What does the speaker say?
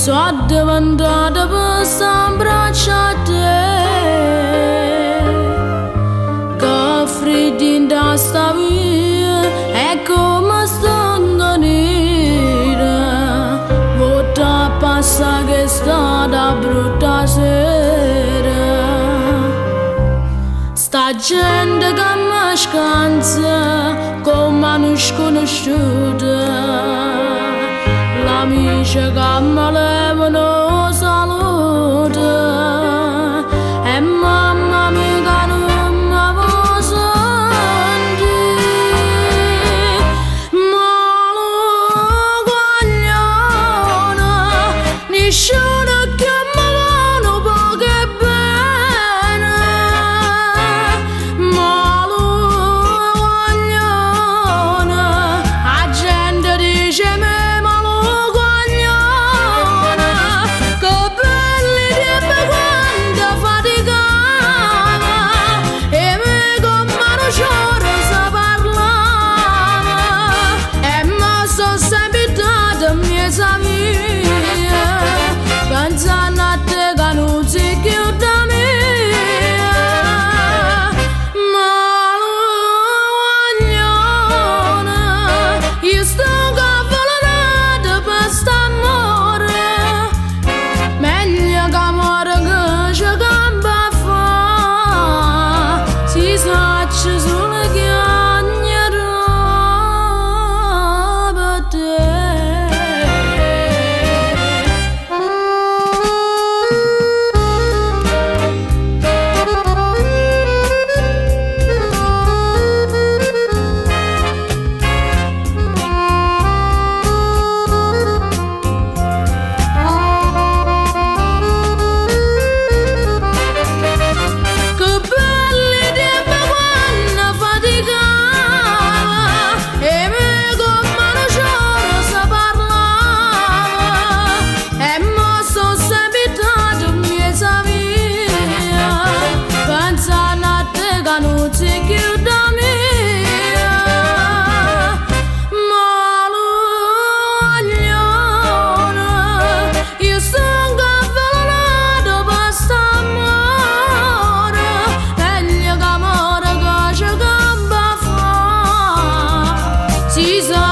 sono diventata per s'abbracciare che freddi da sta via è come stanno nera vota passa che è stata brutta sera sta gente che mi scansa come non sconosciuta l'amici che mi levano saluta e mamma mia che non mi può sentire ma lo guaglione nessuno che mi vanno poco bene ma lo guaglione la gente dice me pensando a te che non sei più da me ma lo guaglione io sto cavolando per st'amore meglio che muore che ci campa fa si saccia sulle chiagnere per te. Non sei più da me ma lo guaglione io sono cavolata per st'amore meglio che muore che ci campa fa si sa